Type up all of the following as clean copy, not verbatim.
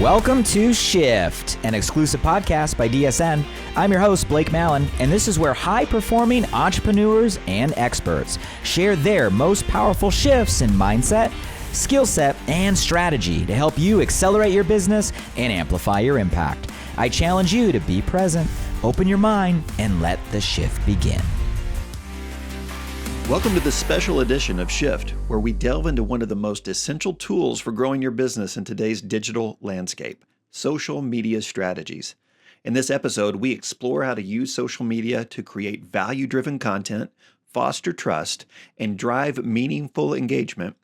Welcome to Shift, an exclusive podcast by DSN. I'm your host, Blake Mallon, and this is where high-performing entrepreneurs and experts share their most powerful shifts in mindset, skill set, and strategy to help you accelerate your business and amplify your impact. I challenge you to be present, open your mind, and let the shift begin. Welcome to this special edition of Shift, where we delve into one of the most essential tools for growing your business in today's digital landscape, social media strategies. In this episode, we explore how to use social media to create value-driven content, foster trust, and drive meaningful engagement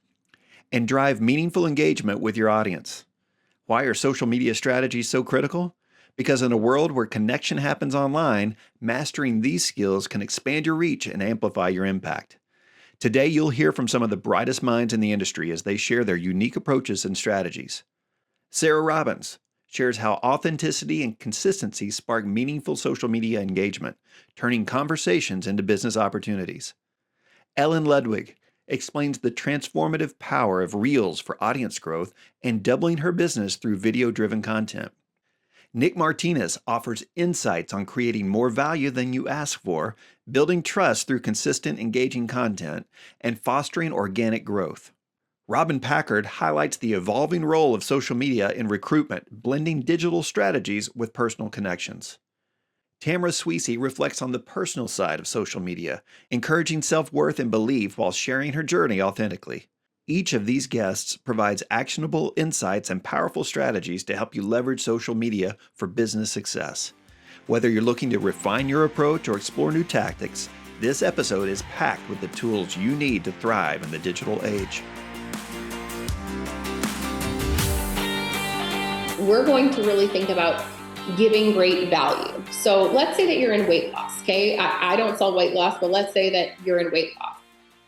with your audience. Why are social media strategies so critical? Because in a world where connection happens online, mastering these skills can expand your reach and amplify your impact. Today, you'll hear from some of the brightest minds in the industry as they share their unique approaches and strategies. Sarah Robbins shares how authenticity and consistency spark meaningful social media engagement, turning conversations into business opportunities. Ellen Ludwig explains the transformative power of Reels for audience growth and doubling her business through video-driven content. Nick Martinez offers insights on creating more value than you ask for, building trust through consistent, engaging content, and fostering organic growth. Robin Packard highlights the evolving role of social media in recruitment, blending digital strategies with personal connections. Tamara Sweesey reflects on the personal side of social media, encouraging self-worth and belief while sharing her journey authentically. Each of these guests provides actionable insights and powerful strategies to help you leverage social media for business success. Whether you're looking to refine your approach or explore new tactics, this episode is packed with the tools you need to thrive in the digital age. We're going to really think about giving great value. So let's say that you're in weight loss, okay? I don't sell weight loss, but let's say that you're in weight loss.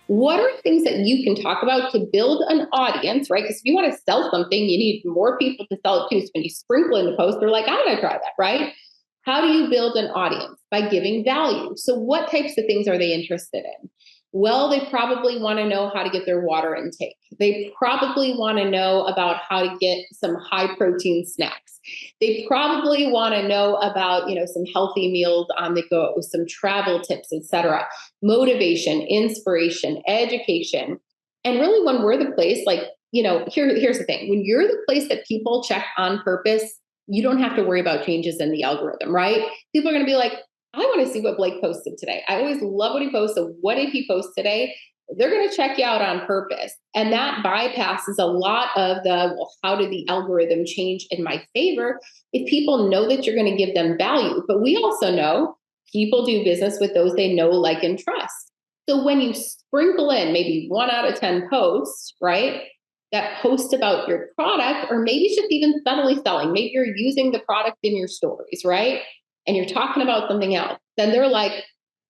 What are things that you can talk about to build an audience, right? Because if you want to sell something, you need more people to sell it to. So when you sprinkle in the post, they're like, I'm going to try that, right? How do you build an audience? By giving value. So what types of things are they interested in? Well, they probably want to know how to get their water intake. They probably want to know about how to get some high protein snacks. They probably want to know about, some healthy meals on the go, some travel tips, etc. Motivation, inspiration, education. And really when we're the place, here's the thing. When you're the place that people check on purpose, you don't have to worry about changes in the algorithm, right? People are going to be like, I want to see what Blake posted today. I always love what he posts. So what did he post today? They're going to check you out on purpose. And that bypasses a lot of how did the algorithm change in my favor? If people know that you're going to give them value, but we also know people do business with those they know, like, and trust. So when you sprinkle in maybe 1 out of 10 posts, right, that post about your product, or maybe it's just even subtly selling, maybe you're using the product in your stories, right? And you're talking about something else, then they're like,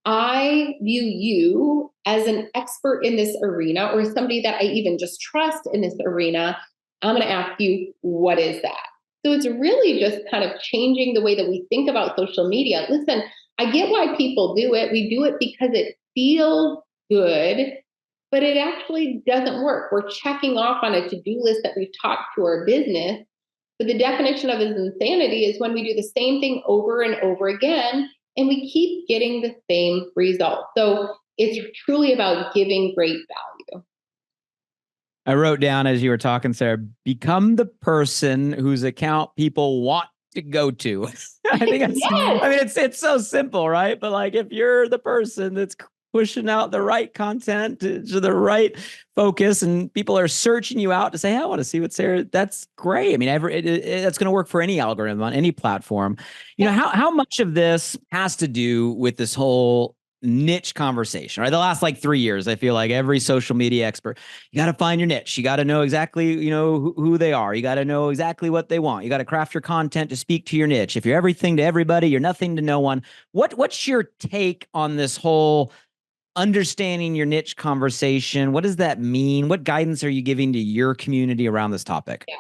I view you as an expert in this arena, or somebody that I even just trust in this arena. I'm going to ask you, what is that? So it's really just kind of changing the way that we think about social media. Listen, I get why people do it. We do it because it feels good, but it actually doesn't work. We're checking off on a to-do list that we've talked to our business. But the definition of insanity is when we do the same thing over and over again, and we keep getting the same result. So it's truly about giving great value. I wrote down as you were talking, Sarah, become the person whose account people want to go to. I think it's, Yes. it's so simple, right? But if you're the person that's pushing out the right content to the right focus, and people are searching you out to say, hey, I want to see what Sarah, that's great. I mean, that's going to work for any algorithm on any platform. How much of this has to do with this whole niche conversation, right? The last 3 years, I feel like every social media expert, you got to find your niche. You got to know exactly, who they are. You got to know exactly what they want. You got to craft your content to speak to your niche. If you're everything to everybody, you're nothing to no one. What's your take on this whole understanding your niche conversation? What does that mean? What guidance are you giving to your community around this topic? Yeah.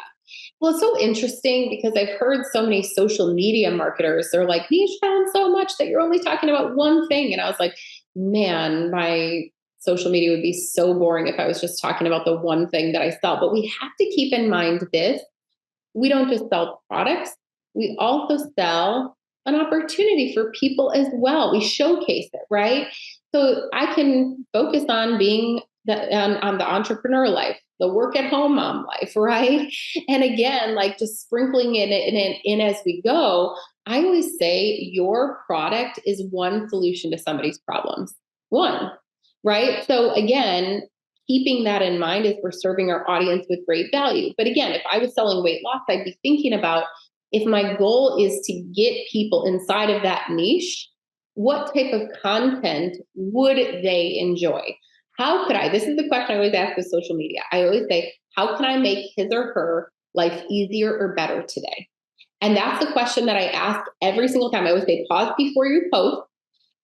Well, it's so interesting because I've heard so many social media marketers, they're like, niche down so much that you're only talking about one thing. And I was like, man, my social media would be so boring if I was just talking about the one thing that I sell. But we have to keep in mind this. we don't just sell products, we also sell an opportunity for people as well. We showcase it, right? So I can focus on being on the entrepreneur life, the work at home mom life, right? And again, like just sprinkling it in as we go. I always say your product is one solution to somebody's problems. One, right? So again, keeping that in mind as we're serving our audience with great value. But again, if I was selling weight loss, I'd be thinking about, if my goal is to get people inside of that niche, what type of content would they enjoy? How could I? This is the question I always ask with social media. I always say, how can I make his or her life easier or better today? And that's the question that I ask every single time. I always say, pause before you post.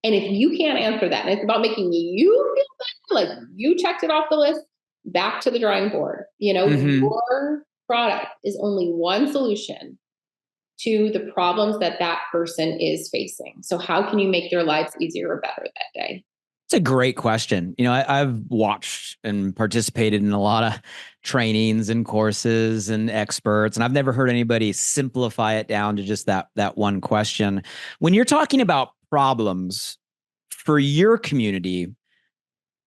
And if you can't answer that, and it's about making you feel better, like you checked it off the list, back to the drawing board. Your product is only one solution to the problems that person is facing. So how can you make their lives easier or better that day? It's a great question. I've watched and participated in a lot of trainings and courses and experts, and I've never heard anybody simplify it down to just that one question. When you're talking about problems for your community,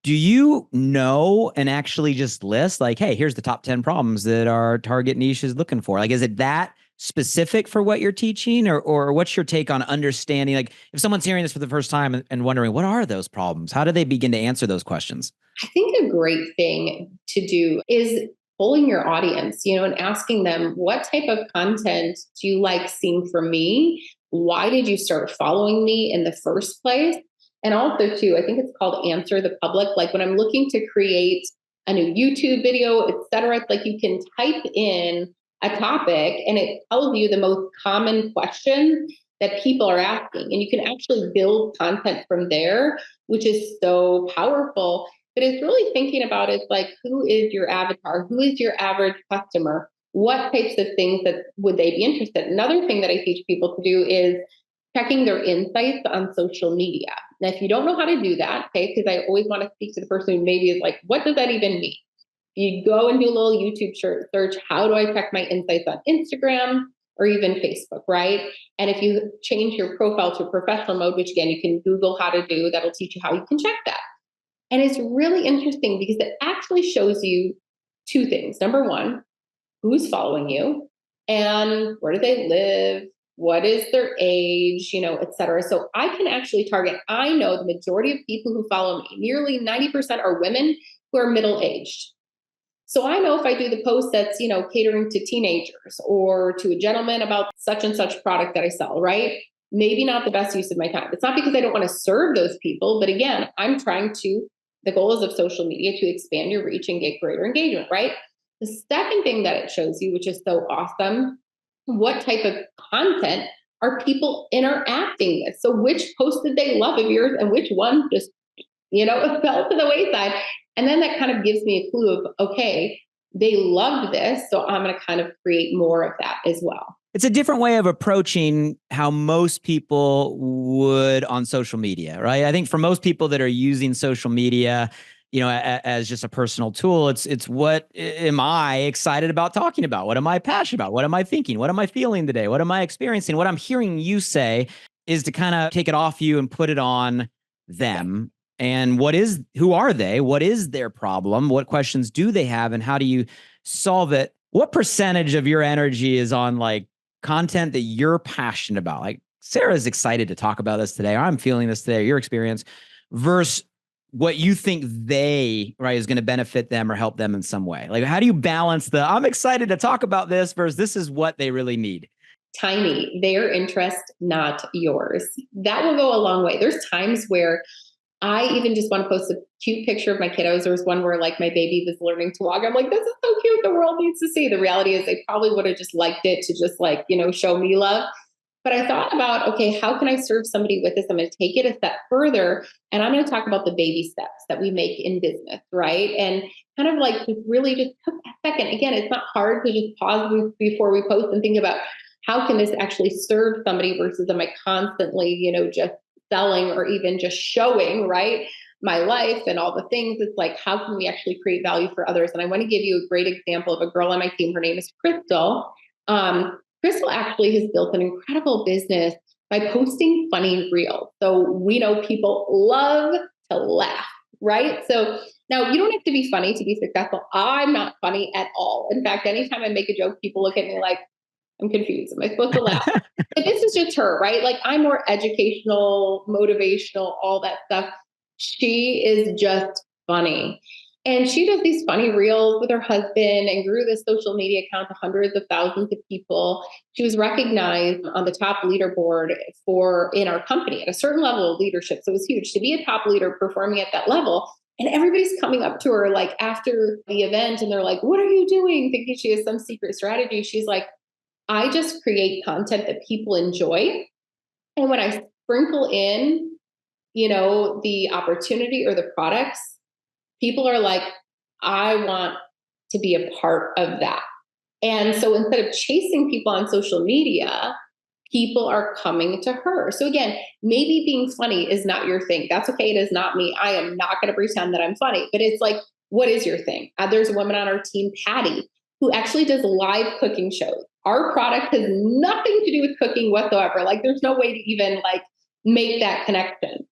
do you know and actually just list like, hey, here's the top 10 problems that our target niche is looking for? Like, is it that specific for what you're teaching, or what's your take on understanding? Like, if someone's hearing this for the first time and wondering, what are those problems? How do they begin to answer those questions? I think a great thing to do is polling your audience, and asking them, what type of content do you like seeing from me? Why did you start following me in the first place? And also too, I think it's called Answer the Public. Like when I'm looking to create a new YouTube video, et cetera, it's like you can type in a topic and it tells you the most common questions that people are asking. And you can actually build content from there, which is so powerful. But it's really thinking about it like, who is your avatar? Who is your average customer? What types of things that would they be interested in? Another thing that I teach people to do is checking their insights on social media. Now, if you don't know how to do that, okay, because I always want to speak to the person who maybe is like, what does that even mean? You go and do a little YouTube search, how do I check my insights on Instagram or even Facebook, right? And if you change your profile to professional mode, which again, you can Google how to do, that'll teach you how you can check that. And it's really interesting because it actually shows you two things. Number one, who's following you and where do they live? What is their age, et cetera. So I can actually target, I know the majority of people who follow me, nearly 90% are women who are middle-aged. So I know if I do the post that's, catering to teenagers or to a gentleman about such and such product that I sell, right? Maybe not the best use of my time. It's not because I don't want to serve those people, but again, I'm trying to, the goal is of social media to expand your reach and get greater engagement, right? The second thing that it shows you, which is so awesome, what type of content are people interacting with? So which posts did they love of yours and which ones just, fell to the wayside? And then that kind of gives me a clue of, okay, they loved this, so I'm going to kind of create more of that as well. It's a different way of approaching how most people would on social media, right? I think for most people that are using social media, as just a personal tool, it's what am I excited about talking about? What am I passionate about? What am I thinking? What am I feeling today? What am I experiencing? What I'm hearing you say is to kind of take it off you and put it on them. And who are they? What is their problem? What questions do they have? And how do you solve it? What percentage of your energy is on like content that you're passionate about? Like Sarah's excited to talk about this today, or I'm feeling this today, your experience, versus what you think is going to benefit them or help them in some way. Like, how do you balance I'm excited to talk about this versus this is what they really need? Tiny, their interest, not yours. That will go a long way. There's times where I even just want to post a cute picture of my kiddos. There was one where like my baby was learning to walk. I'm like, this is so cute. The world needs to see. The reality is they probably would have just liked it to just like, show me love. But I thought about, okay, how can I serve somebody with this? I'm going to take it a step further. And I'm going to talk about the baby steps that we make in business, right? And kind of like just really just took a second. Again, it's not hard to just pause before we post and think about how can this actually serve somebody versus am I constantly, just selling or even just showing, right, my life and all the things. It's like, how can we actually create value for others? And I want to give you a great example of a girl on my team. Her name is Crystal. Crystal actually has built an incredible business by posting funny reels. So we know people love to laugh, right? So now you don't have to be funny to be successful. I'm not funny at all. In fact, anytime I make a joke, people look at me like, I'm confused. Am I supposed to laugh? But this is just her, right? Like I'm more educational, motivational, all that stuff. She is just funny. And she does these funny reels with her husband and grew this social media account to hundreds of thousands of people. She was recognized on the top leaderboard for in our company at a certain level of leadership. So it was huge to be a top leader performing at that level. And everybody's coming up to her like after the event and they're like, what are you doing? Thinking she has some secret strategy. She's like, I just create content that people enjoy. And when I sprinkle in, the opportunity or the products, people are like, I want to be a part of that. And so instead of chasing people on social media, people are coming to her. So again, maybe being funny is not your thing. That's okay. It is not me. I am not going to pretend that I'm funny, but it's like, what is your thing? There's a woman on our team, Patty, who actually does live cooking shows. Our product has nothing to do with cooking whatsoever. Like there's no way to even like make that connection.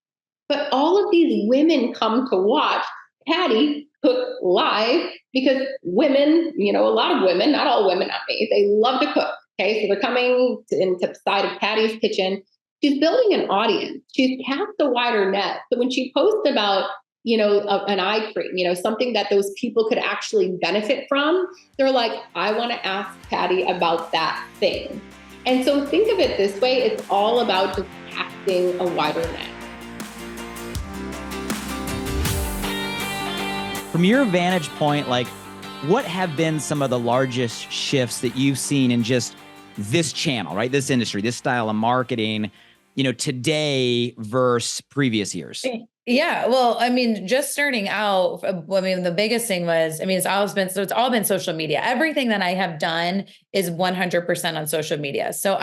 But all of these women come to watch Patty cook live because women, a lot of women, not all women, not me, they love to cook. Okay. So they're coming into the side of Patty's kitchen. She's building an audience. She's cast a wider net. So when she posts about, an eye cream, something that those people could actually benefit from, they're like, I want to ask Patty about that thing. And so think of it this way. It's all about just casting a wider net. From your vantage point, like what have been some of the largest shifts that you've seen in just this channel, right? This industry, this style of marketing, today versus previous years? Yeah. Well, I mean, just starting out, the biggest thing was, it's all been social media. Everything that I have done is 100% on social media. So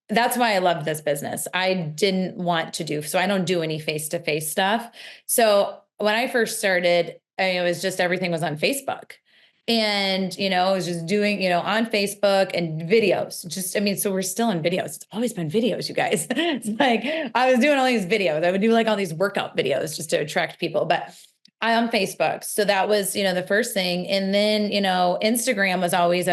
that's why I loved this business. I didn't want to so I don't do any face-to-face stuff. So when I first started, it was just, everything was on Facebook. And, I was just doing, on Facebook and videos, so we're still in videos. It's always been videos, you guys. It's like, I was doing all these videos. I would do like all these workout videos just to attract people, but I on Facebook. So that was, the first thing. And then, Instagram was always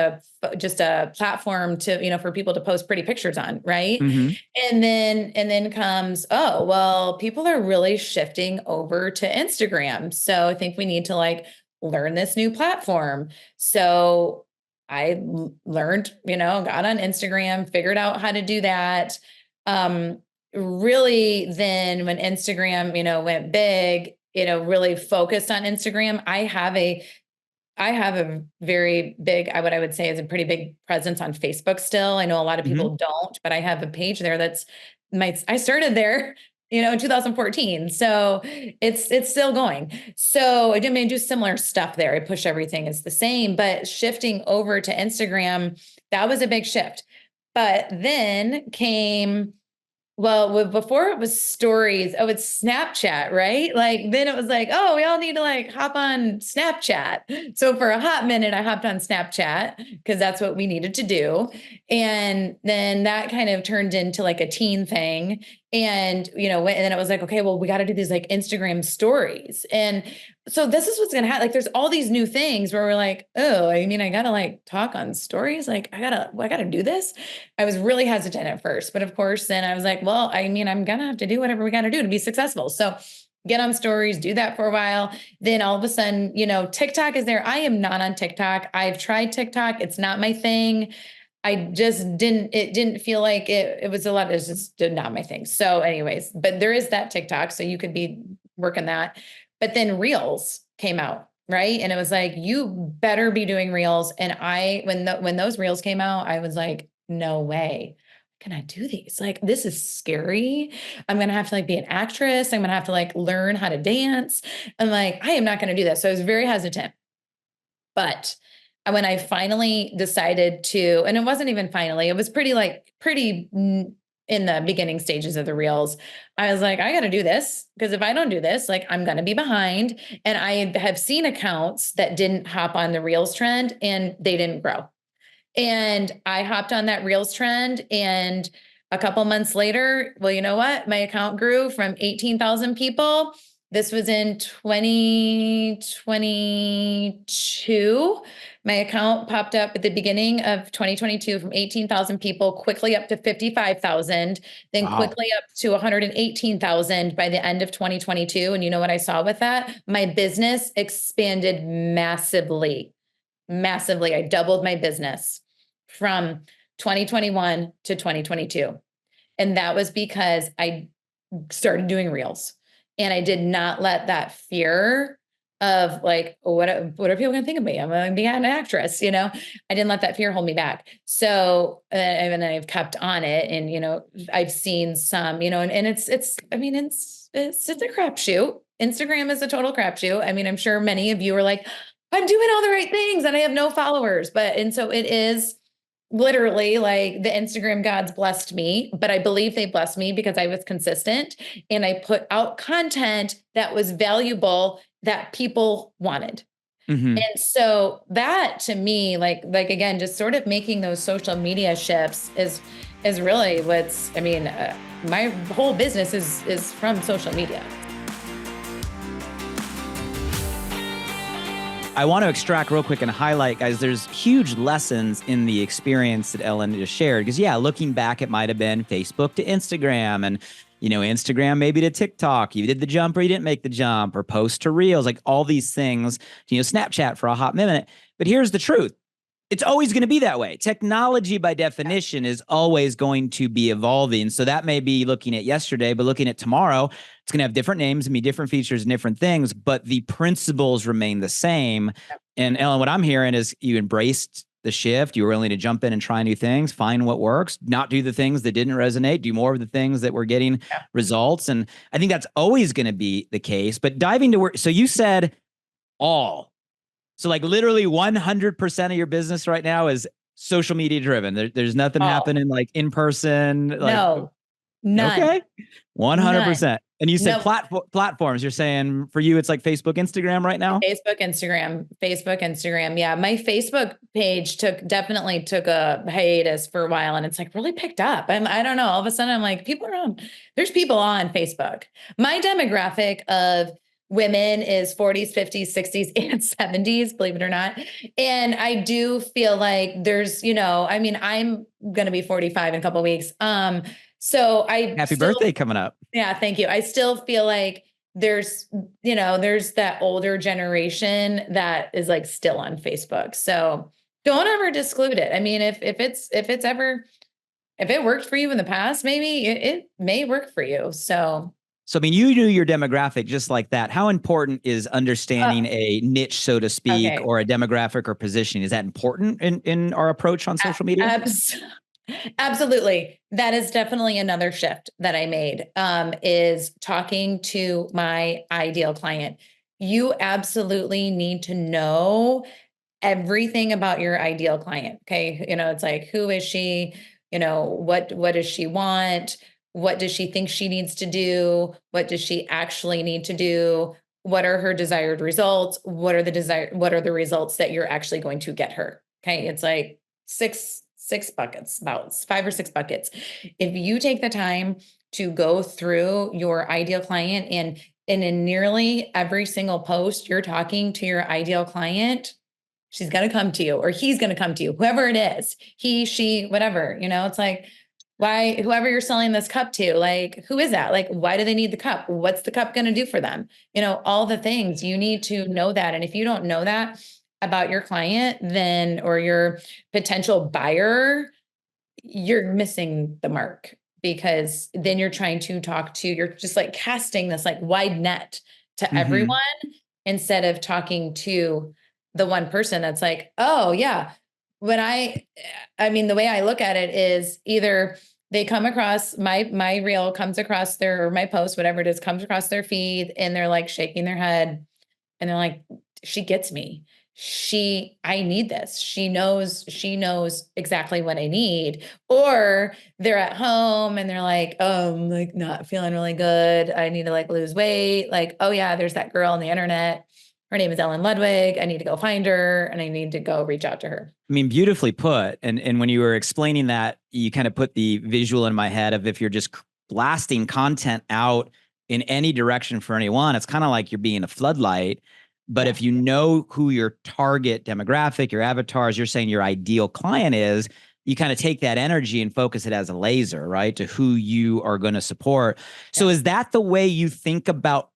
just a platform to, for people to post pretty pictures on. Right. Mm-hmm. And then comes, oh, well, people are really shifting over to Instagram. So I think we need to learn this new platform. So I learned, got on Instagram, figured out how to do that. Really then when Instagram, went big, really focused on Instagram. I have a very big, what I would say is a pretty big presence on Facebook still. I know a lot of people don't, but I have a page there I started there, in 2014. So it's still going. So I do similar stuff there. I push everything. It's the same, but shifting over to Instagram, that was a big shift. But then came, before it was stories, it's Snapchat, right? Then it was oh, we all need to hop on Snapchat. So for a hot minute, I hopped on Snapchat because that's what we needed to do. And then that kind of turned into a teen thing. And, and then it was okay, well, we got to do these Instagram stories. And so this is what's going to happen. There's all these new things where we're oh, I got to talk on stories. I got to do this. I was really hesitant at first, but of course, then I was well, I'm going to have to do whatever we got to do to be successful. So get on stories, do that for a while. Then all of a sudden, TikTok is there. I am not on TikTok. I've tried TikTok. It's not my thing. I just didn't feel like it was a lot. It's just not my thing. So anyways, but there is that TikTok. So you could be working that. But then Reels came out, right? And it was you better be doing Reels. And when those Reels came out, I was no way can I do these? This is scary. I'm going to have to be an actress. I'm going to have to learn how to dance. I'm I am not going to do that. So I was very hesitant. But when I finally decided to, and it wasn't even finally, it was pretty in the beginning stages of the Reels, I was I got to do this because if I don't do this, I'm going to be behind. And I have seen accounts that didn't hop on the Reels trend and they didn't grow. And I hopped on that Reels trend, and a couple months later, well, you know what? My account grew from 18,000 people. This was in 2022. My account popped up at the beginning of 2022 from 18,000 people, quickly up to 55,000, then Wow. quickly up to 118,000 by the end of 2022. And you know what I saw with that? My business expanded massively, massively. I doubled my business from 2021 to 2022. And that was because I started doing Reels, and I did not let that fear of like, what are people going to think of me? I'm going to be an actress, I didn't let that fear hold me back. So, and I've kept on it, and, I've seen some, and it's a crapshoot. Instagram is a total crapshoot. I mean, I'm sure many of you are like, I'm doing all the right things and I have no followers, and so it is literally like the Instagram gods blessed me, but I believe they blessed me because I was consistent and I put out content that was valuable that people wanted. Mm-hmm. And so that to me, like again, just sort of making those social media shifts is really my whole business is from social media. I want to extract real quick and highlight, guys, there's huge lessons in the experience that Ellen just shared. Because looking back, it might have been Facebook to Instagram, and, Instagram maybe to TikTok. You did the jump or you didn't make the jump, or post to Reels, like all these things, Snapchat for a hot minute. But here's the truth. It's always going to be that way. Technology, by definition, is always going to be evolving. So that may be looking at yesterday, but looking at tomorrow, it's going to have different names and be different features and different things, but the principles remain the same. And Ellen, what I'm hearing is you embraced the shift. You were willing to jump in and try new things, find what works, not do the things that didn't resonate, do more of the things that were getting results. And I think that's always going to be the case. But diving to work, so you said all. So like literally 100% of your business right now is social media driven. There's nothing happening like in person. Like, no, none. Okay. 100%. None. And you said platforms. You're saying for you, it's like Facebook, Instagram right now? Facebook, Instagram. Yeah. My Facebook page definitely took a hiatus for a while, and it's like really picked up. I don't know. All of a sudden I'm like, there's people on Facebook. My demographic of women is 40s, 50s, 60s, and 70s, believe it or not. And I do feel like there's, I'm going to be 45 in a couple of weeks. So happy birthday coming up. Yeah. Thank you. I still feel like there's that older generation that is like still on Facebook. So don't ever disclude it. I mean, if it worked for you in the past, maybe it may work for you. So I mean, you knew your demographic just like that. How important is understanding a niche, so to speak, or a demographic or positioning? Is that important in our approach on social media? Absolutely. That is definitely another shift that I made, is talking to my ideal client. You absolutely need to know everything about your ideal client. Okay. It's like, who is she? What does she want? What does she think she needs to do? What does she actually need to do? What are her desired results? What are the results that you're actually going to get her? Okay. It's like six buckets, about 5 or 6 buckets. If you take the time to go through your ideal client, and in nearly every single post, you're talking to your ideal client, she's going to come to you, or he's going to come to you, whoever it is, he, she, whatever, it's like, why, whoever you're selling this cup to, like, who is that? Like, why do they need the cup? What's the cup going to do for them? All the things you need to know that. And if you don't know that about your client, then, or your potential buyer, you're missing the mark, because then you're trying to you're just like casting this like wide net to everyone, instead of talking to the one person that's like, oh yeah. I mean, the way I look at it is either they come across my reel comes across or my post, whatever it is, comes across their feed, and they're like shaking their head and they're like, she gets me. I need this. She knows exactly what I need. Or they're at home and they're like, oh, I'm like not feeling really good. I need to like lose weight. Like, oh yeah, there's that girl on the internet. Her name is Ellen Ludwig. I need to go find her and I need to go reach out to her. I mean, beautifully put. And when you were explaining that, you kind of put the visual in my head of if you're just blasting content out in any direction for anyone, it's kind of like you're being a floodlight. But if you know who your target demographic, your avatars, you're saying your ideal client is, you kind of take that energy and focus it as a laser, right, to who you are going to support. So is that the way you think about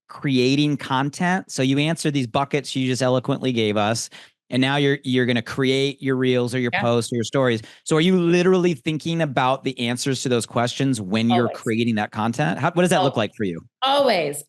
creating content? So you answer these buckets you just eloquently gave us, and now you're going to create your reels or your posts or your stories. So are you literally thinking about the answers to those questions when you're creating that content? What does that look like for you? Always.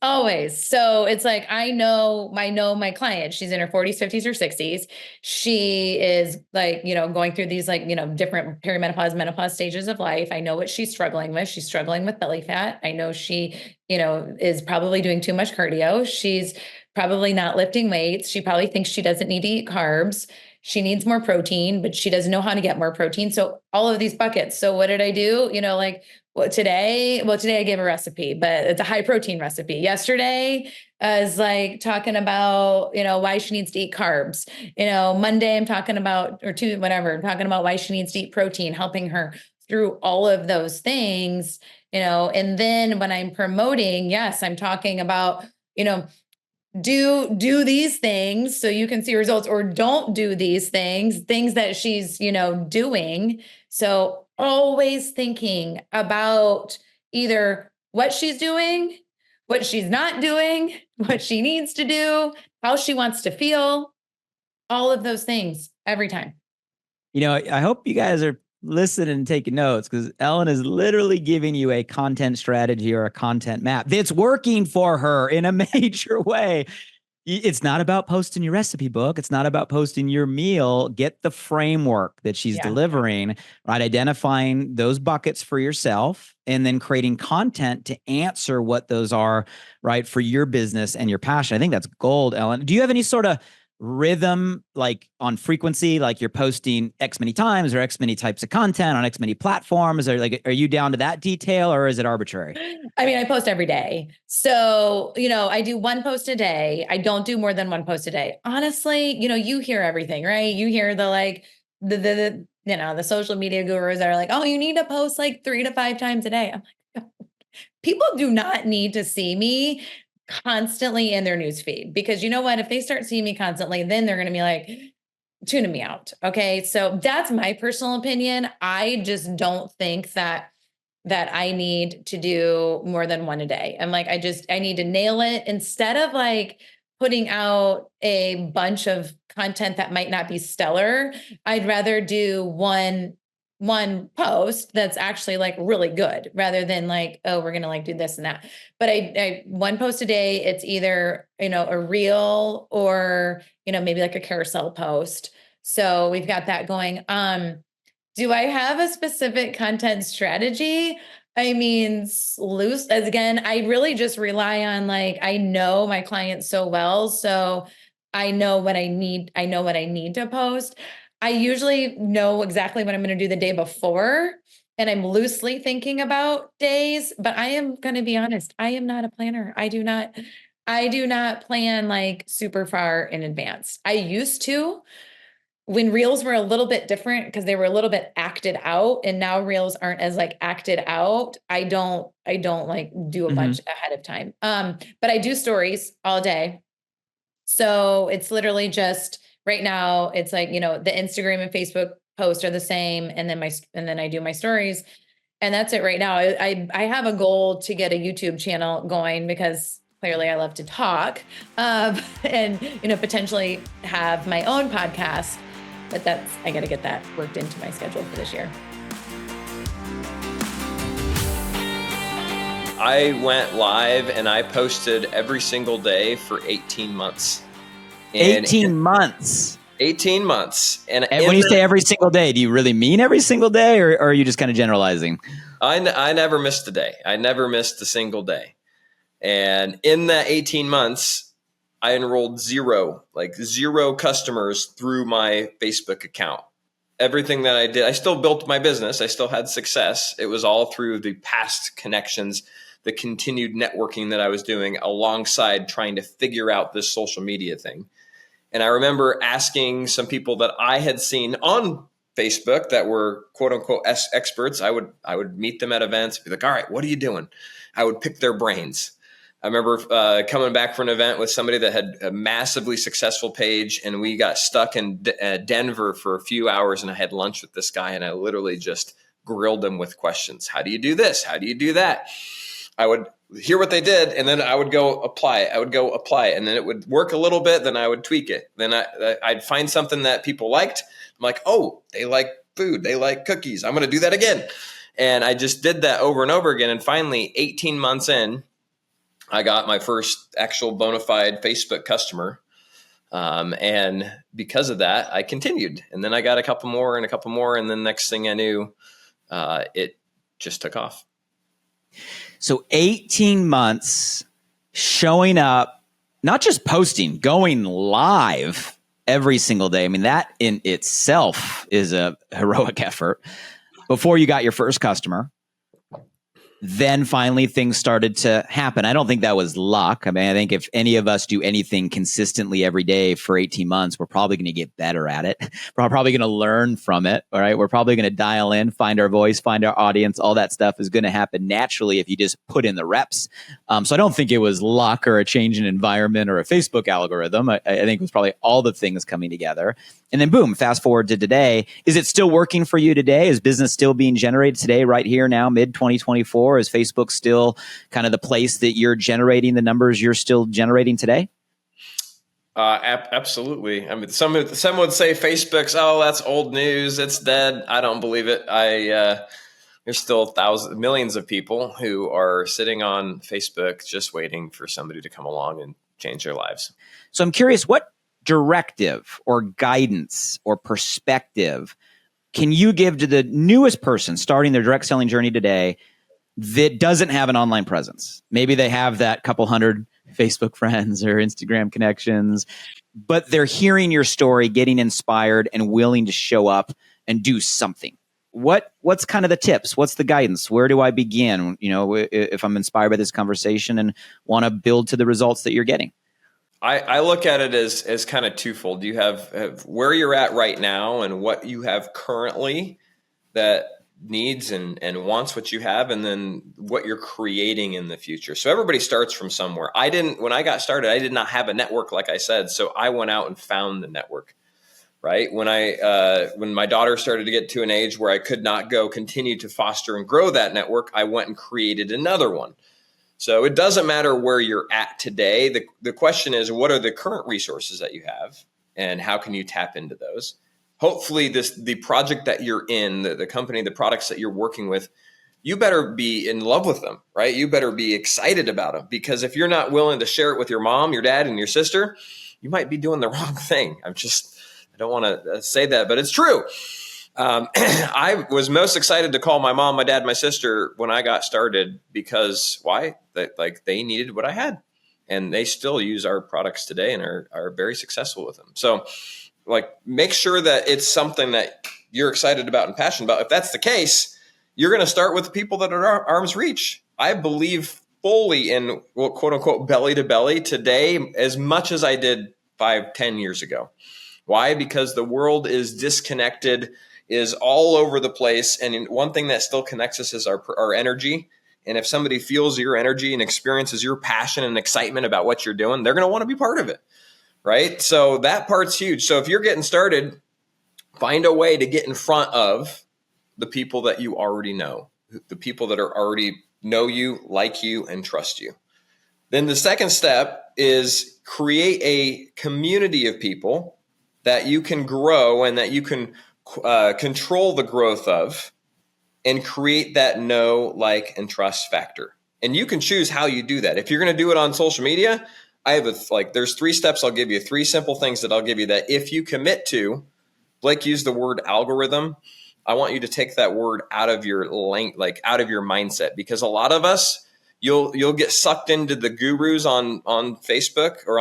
So it's like, I know my client, she's in her 40s, 50s, or 60s. She is like, going through these like, different perimenopause, menopause stages of life. I know what she's struggling with. She's struggling with belly fat. I know she, is probably doing too much cardio. She's probably not lifting weights. She probably thinks she doesn't need to eat carbs. She needs more protein, but she doesn't know how to get more protein. So all of these buckets. So what did I do? Today I gave a recipe, but it's a high protein recipe. Yesterday I was like talking about, why she needs to eat carbs. Monday I'm talking about, or Tuesday, whatever, I'm talking about why she needs to eat protein, helping her through all of those things, and then when I'm promoting, yes, I'm talking about, do these things so you can see results, or don't do these things that she's, doing. So always thinking about either what she's doing, what she's not doing, what she needs to do, how she wants to feel, all of those things every time. I hope you guys are listening and taking notes, because Ellen is literally giving you a content strategy or a content map that's working for her in a major way. It's not about posting your recipe book. It's not about posting your meal. Get the framework that she's delivering, right? Identifying those buckets for yourself and then creating content to answer what those are, right, for your business and your passion. I think that's gold, Ellen. Do you have any sort of rhythm, like on frequency, like you're posting X many times or X many types of content on X many platforms? Or like, are you down to that detail, or is it arbitrary? I mean, I post every day. So, I do one post a day. I don't do more than one post a day. Honestly, you hear everything, right? You hear the social media gurus that are like, oh, you need to post like 3 to 5 times a day. I'm like, people do not need to see me constantly in their newsfeed, because you know what? If they start seeing me constantly, then they're going to be like, tuning me out. Okay. So that's my personal opinion. I just don't think that I need to do more than one a day. I'm like, I need to nail it, instead of like putting out a bunch of content that might not be stellar. I'd rather do one post that's actually like really good, rather than like, oh, we're going to like do this and that. But I one post a day, it's either, a reel or, maybe like a carousel post. So we've got that going. Do I have a specific content strategy? I mean, loose as again, I really just rely on like, I know my clients so well. So I know what I need. I know what I need to post. I usually know exactly what I'm going to do the day before, and I'm loosely thinking about days, but I am going to be honest. I am not a planner. I do not plan like super far in advance. I used to, when reels were a little bit different, because they were a little bit acted out, and now reels aren't as like acted out. I don't like do a bunch ahead of time. But I do stories all day. So it's literally just right now, it's like, the Instagram and Facebook posts are the same. And then I do my stories, and that's it right now. I have a goal to get a YouTube channel going, because clearly I love to talk, and, potentially have my own podcast. But I got to get that worked into my schedule for this year. I went live and I posted every single day for 18 months. 18 months. 18 months. And when you say every single day, do you really mean every single day, or are you just kind of generalizing? I never missed a day. I never missed a single day. And in that 18 months, I enrolled zero customers through my Facebook account. Everything that I did, I still built my business. I still had success. It was all through the past connections the continued networking that I was doing alongside trying to figure out this social media thing. And I remember asking some people that I had seen on Facebook that were quote unquote experts. I would meet them at events, be like, all right, what are you doing? I would pick their brains. I remember coming back from an event with somebody that had a massively successful page, and we got stuck in Denver for a few hours, and I had lunch with this guy, and I literally just grilled him with questions. How do you do this? How do you do that? I would hear what they did, and then I would go apply it. And then it would work a little bit. Then I would tweak it. Then I'd find something that people liked. I'm like, oh, they like food. They like cookies. I'm going to do that again. And I just did that over and over again. And finally, 18 months in, I got my first actual bona fide Facebook customer. And because of that, I continued. And then I got a couple more. And then next thing I knew, it just took off. So 18 months showing up, not just posting, going live every single day. I mean, that in itself is a heroic effort. Before you got your first customer, then finally things started to happen. I don't think that was luck. I mean, I think if any of us do anything consistently every day for 18 months, we're probably going to get better at it. We're probably going to learn from it. All right. We're probably going to dial in, find our voice, find our audience. All that stuff is going to happen naturally if you just put in the reps. So I don't think it was luck or a change in environment or a Facebook algorithm. I think it was probably all the things coming together. And then boom, fast forward to today. Is it still working for you today? Is business still being generated today, right here now, mid 2024? Is Facebook still kind of the place that you're generating the numbers you're still generating today? Absolutely. I mean, some would say Facebook's, oh, that's old news. It's dead. I don't believe it. There's still millions of people who are sitting on Facebook just waiting for somebody to come along and change their lives. So I'm curious, what directive or guidance or perspective can you give to the newest person starting their direct selling journey today that doesn't have an online presence? Maybe they have that couple hundred Facebook friends or Instagram connections, but they're hearing your story, getting inspired and willing to show up and do something. What's kind of the tips? What's the guidance? Where do I begin? You know, if I'm inspired by this conversation and want to build to the results that you're getting. I look at it as kind of twofold. You have where you're at right now and what you have currently that needs and wants what you have, and then what you're creating in the future. So everybody starts from somewhere. When I got started, I did not have a network, like I said. So I went out and found the network, right? When my daughter started to get to an age where I could not continue to foster and grow that network, I went and created another one. So it doesn't matter where you're at today. The question is, what are the current resources that you have and how can you tap into those? Hopefully the project that you're in, the company, the products that you're working with, you better be in love with them, right? You better be excited about them, because if you're not willing to share it with your mom, your dad, and your sister, you might be doing the wrong thing. I don't want to say that, but it's true. I was most excited to call my mom, my dad, my sister when I got started, because why? They needed what I had, and they still use our products today and are very successful with them. So make sure that it's something that you're excited about and passionate about. If that's the case, you're going to start with the people that are at arm's reach. I believe fully in quote unquote belly to belly today as much as I did 5-10 years ago. Why? Because the world is disconnected, is all over the place. And one thing that still connects us is our energy. And if somebody feels your energy and experiences your passion and excitement about what you're doing, they're going to want to be part of it. Right? So that part's huge. So if you're getting started, find a way to get in front of the people that you already know, the people that are already know you, like you, and trust you. Then the second step is create a community of people that you can grow and that you can control the growth of, and create that know, like, and trust factor. And you can choose how you do that. If you're going to do it on social media, I have there's 3 steps I'll give you, 3 simple things that I'll give you that if you commit to. Blake used the word algorithm. I want you to take that word out of your out of your mindset, because a lot of us, you'll get sucked into the gurus on Facebook or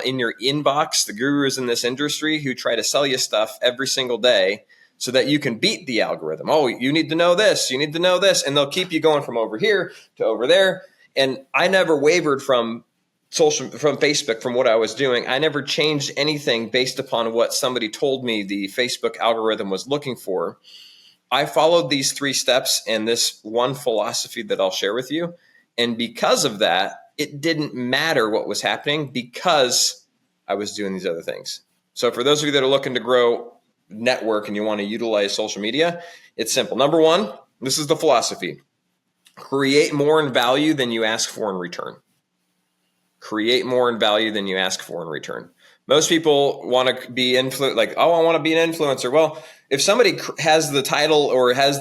in your inbox, the gurus in this industry who try to sell you stuff every single day so that you can beat the algorithm. Oh, you need to know this, you need to know this. And they'll keep you going from over here to over there. And I never wavered from Facebook, from what I was doing. I never changed anything based upon what somebody told me the Facebook algorithm was looking for. I followed these 3 steps and this one philosophy that I'll share with you. And because of that, it didn't matter what was happening because I was doing these other things. So for those of you that are looking to grow network and you want to utilize social media, it's simple. Number 1, this is the philosophy. Create more in value than you ask for in return. Create more in value than you ask for in return. Most people want to be like, oh, I want to be an influencer. Well, if somebody has the title or has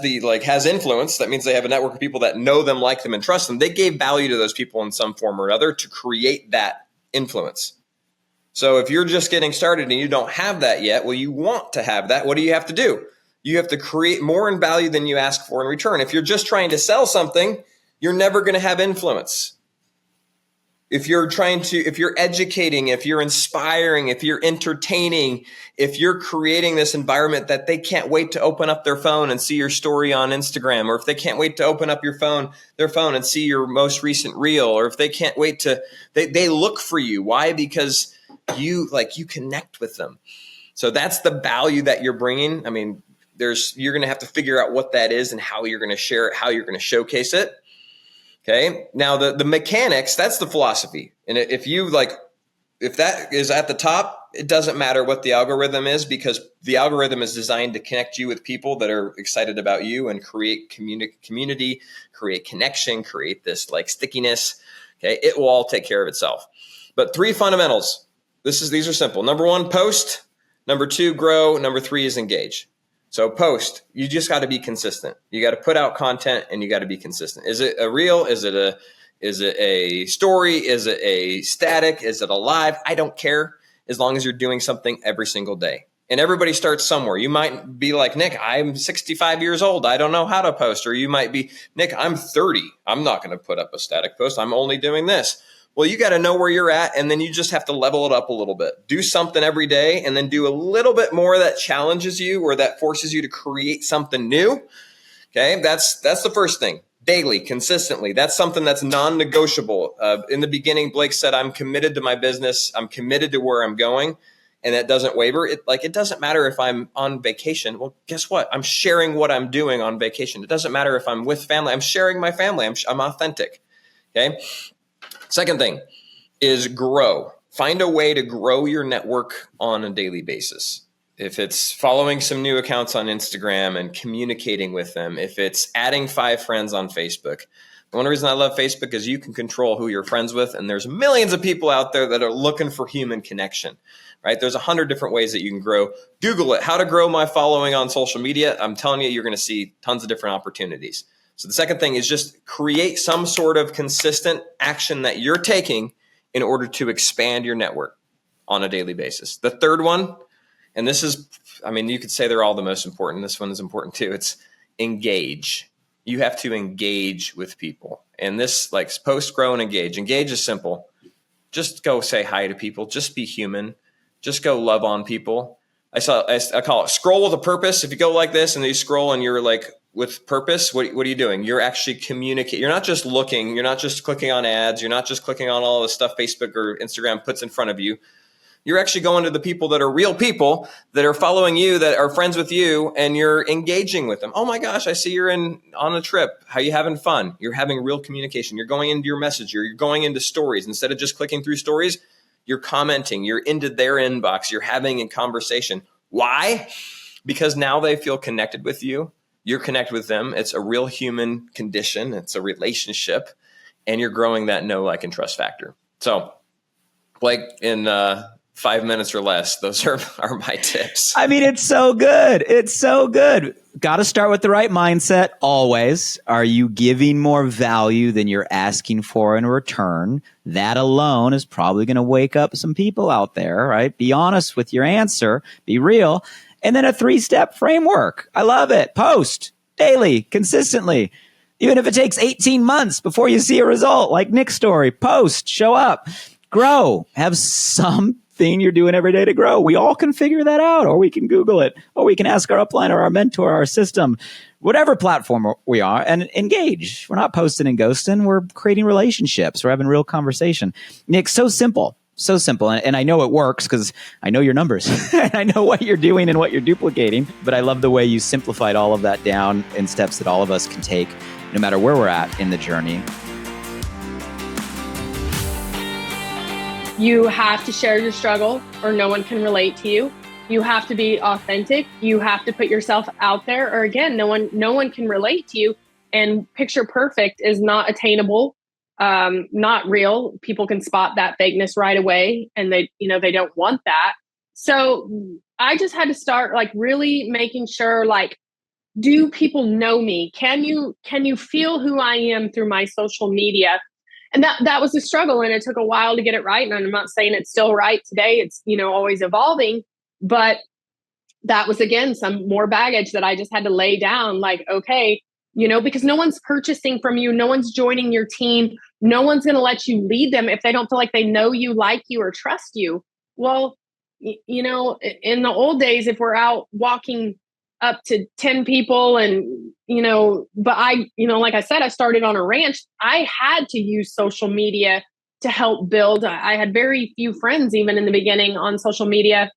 influence, that means they have a network of people that know them, like them, and trust them. They gave value to those people in some form or other to create that influence. So if you're just getting started and you don't have that yet, well, you want to have that. What do you have to do? You have to create more in value than you ask for in return. If you're just trying to sell something, you're never going to have influence. If you're educating, if you're inspiring, if you're entertaining, if you're creating this environment that they can't wait to open up their phone and see your story on Instagram, or if they can't wait to open up their phone and see your most recent reel, or if they can't wait to, they look for you. Why? Because you connect with them. So that's the value that you're bringing. I mean, you're going to have to figure out what that is and how you're going to share it, how you're going to showcase it. Okay. Now the mechanics, that's the philosophy. And if that is at the top, it doesn't matter what the algorithm is, because the algorithm is designed to connect you with people that are excited about you and create community, create connection, create this like stickiness. Okay. It will all take care of itself. But 3 fundamentals. These are simple. Number 1, post. Number 2, grow. Number 3 is engage. So post, you just got to be consistent. You got to put out content and you got to be consistent. Is it a reel? Is it a story? Is it a static? Is it a live? I don't care, as long as you're doing something every single day. And everybody starts somewhere. You might be like, Nick, I'm 65 years old. I don't know how to post. Or you might be, Nick, I'm 30. I'm not going to put up a static post. I'm only doing this. Well, you got to know where you're at, and then you just have to level it up a little bit. Do something every day, and then do a little bit more that challenges you or that forces you to create something new. Okay, that's the first thing. Daily, consistently. That's something that's non-negotiable. In the beginning, Blake said, I'm committed to my business. I'm committed to where I'm going, and that doesn't waver. It doesn't matter if I'm on vacation. Well, guess what? I'm sharing what I'm doing on vacation. It doesn't matter if I'm with family. I'm sharing my family. I'm authentic. Okay. Second thing is grow. Find a way to grow your network on a daily basis. If it's following some new accounts on Instagram and communicating with them, if it's adding 5 friends on Facebook. The one reason I love Facebook is you can control who you're friends with, and there's millions of people out there that are looking for human connection, right? There's 100 different ways that you can grow. Google it, how to grow my following on social media. I'm telling you, you're going to see tons of different opportunities. So the second thing is just create some sort of consistent action that you're taking in order to expand your network on a daily basis. The third one, and this is, you could say they're all the most important. This one is important too. It's engage. You have to engage with people. And this, like, post, grow, and engage. Engage is simple. Just go say hi to people. Just be human. Just go love on people. I call it scroll with a purpose. If you go like this and you scroll and you're like, with purpose, what are you doing? You're actually communicating. You're not just looking. You're not just clicking on ads. You're not just clicking on all the stuff Facebook or Instagram puts in front of you. You're actually going to the people that are real people that are following you, that are friends with you, and you're engaging with them. Oh my gosh, I see you're on a trip. How you having fun? You're having real communication. You're going into your message. You're going into stories. Instead of just clicking through stories, you're commenting. You're into their inbox. You're having a conversation. Why? Because now they feel connected with you. You're connected with them. It's a real human condition. It's a relationship, and you're growing that know, like, and trust factor. So, Blake, in 5 minutes or less, those are my tips. It's so good. It's so good. Got to start with the right mindset always. Are you giving more value than you're asking for in return? That alone is probably going to wake up some people out there, right? Be honest with your answer. Be real. And then a 3-step framework. I love it. Post daily, consistently. Even if it takes 18 months before you see a result, like Nick's story. Post, show up, grow, have some thing you're doing every day to grow. We all can figure that out, or we can Google it, or we can ask our upline or our mentor, our system, whatever platform we are, and engage. We're not posting and ghosting. We're creating relationships. We're having real conversation. Nick, so simple. So simple. And I know it works because I know your numbers. I know what you're doing and what you're duplicating. But I love the way you simplified all of that down in steps that all of us can take, no matter where we're at in the journey. You have to share your struggle or no one can relate to you. You have to be authentic. You have to put yourself out there, or again, no one can relate to you. And picture perfect is not attainable, not real. People can spot that fakeness right away, and they don't want that. So I just had to start like really making sure, like, do people know me? Can you feel who I am through my social media? And that was a struggle, and it took a while to get it right. And I'm not saying it's still right today. It's, always evolving, but that was, again, some more baggage that I just had to lay down. Like, okay, because no one's purchasing from you. No one's joining your team. No one's going to let you lead them if they don't feel like they know you, like you, or trust you. Well, in the old days, if we're out walking up to 10 people and, but I, like I said, I started on a ranch. I had to use social media to help build. I had very few friends even in the beginning on social media.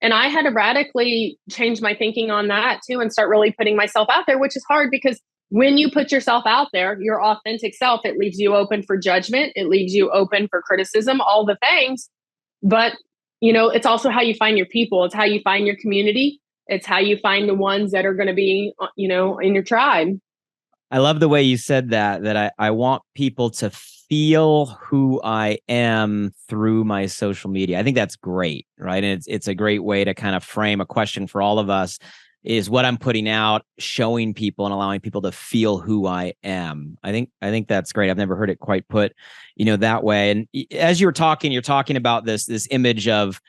And I had to radically change my thinking on that too, and start really putting myself out there, which is hard because when you put yourself out there, your authentic self, it leaves you open for judgment. It leaves you open for criticism, all the things. But, it's also how you find your people. It's how you find your community. It's how you find the ones that are going to be, in your tribe. I love the way you said that I want people to feel who I am through my social media. I think that's great, right? And it's a great way to kind of frame a question for all of us, is what I'm putting out, showing people and allowing people to feel who I am. I think that's great. I've never heard it quite put, that way. And as you're talking about this image of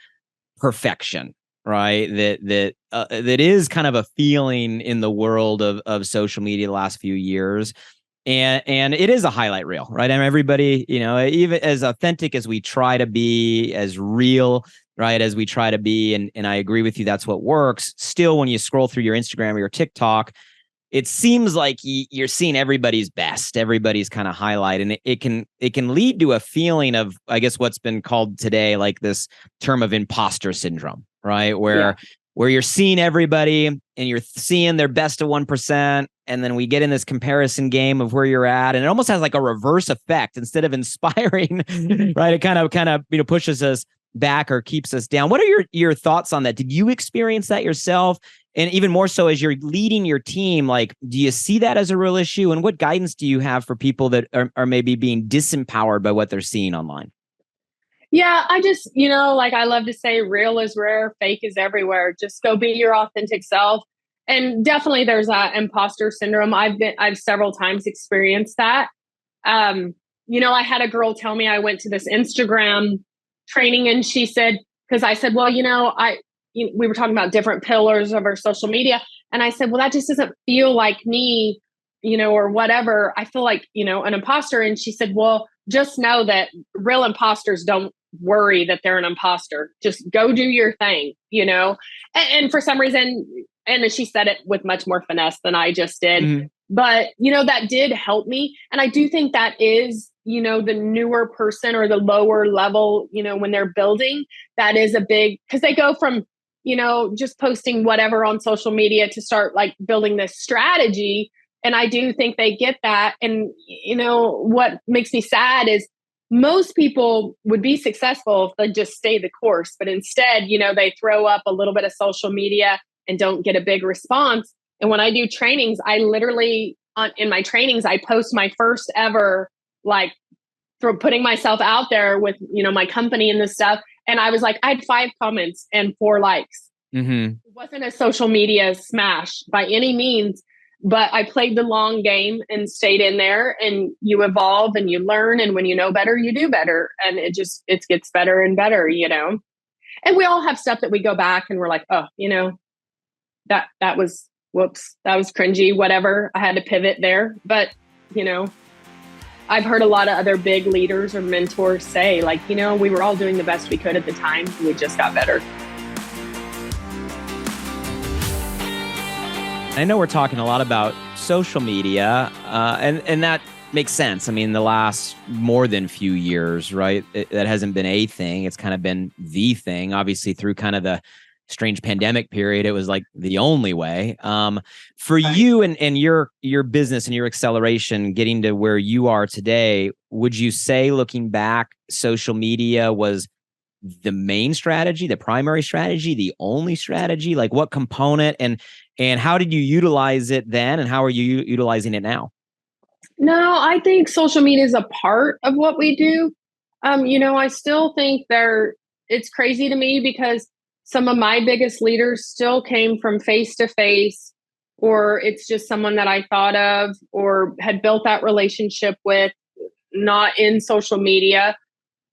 perfection, right? That is kind of a feeling in the world of social media the last few years. And it is a highlight reel, right? And everybody, even as authentic as we try to be, as real, right, as we try to be, and I agree with you, that's what works. Still, when you scroll through your Instagram or your TikTok, it seems like you're seeing everybody's best, everybody's kind of highlight, and it can lead to a feeling of, I guess, what's been called today, like this term of imposter syndrome, right? Where you're seeing everybody and you're seeing their best of 1%, and then we get in this comparison game of where you're at, and it almost has like a reverse effect. Instead of inspiring, right, it kind of pushes us back or keeps us down. What are your thoughts on that? Did you experience that yourself? And even more so as you're leading your team, like, do you see that as a real issue? And what guidance do you have for people that are maybe being disempowered by what they're seeing online? Yeah, I just, like I love to say, real is rare, fake is everywhere. Just go be your authentic self. And definitely there's that imposter syndrome. I've several times experienced that. I had a girl tell me, I went to this Instagram training, and she said, because I said, well, we were talking about different pillars of our social media. And I said, well, that just doesn't feel like me, or whatever. I feel like, an imposter. And she said, well, just know that real imposters don't worry that they're an imposter. Just go do your thing, and for some reason, and she said it with much more finesse than I just did. Mm-hmm. But, that did help me. And I do think that is, the newer person or the lower level, when they're building, that is a big, because they go from, just posting whatever on social media to start like building this strategy. And I do think they get that. And, what makes me sad is most people would be successful if they just stay the course. But instead, they throw up a little bit of social media and don't get a big response. And when I do trainings, I literally, in my trainings, I post my first ever, like, for putting myself out there with, my company and this stuff. And I was like, I had 5 comments and 4 likes. Mm-hmm. It wasn't a social media smash by any means, but I played the long game and stayed in there, and you evolve and you learn. And when you know better, you do better. And it gets better and better, and we all have stuff that we go back and we're like, oh, that was, whoops, that was cringy, whatever. I had to pivot there, but I've heard a lot of other big leaders or mentors say, like, we were all doing the best we could at the time. We just got better. I know we're talking a lot about social media, and that makes sense. I mean, the last more than few years, right? That hasn't been a thing. It's kind of been the thing. Obviously, through kind of the strange pandemic period, it was like the only way. For you and your business and your acceleration, getting to where you are today, would you say, looking back, social media was the main strategy, the primary strategy, the only strategy? Like, what component and how did you utilize it then, and how are you utilizing it now? No, I think social media is a part of what we do. I still think it's crazy to me because some of my biggest leaders still came from face to face, or it's just someone that I thought of or had built that relationship with, not in social media.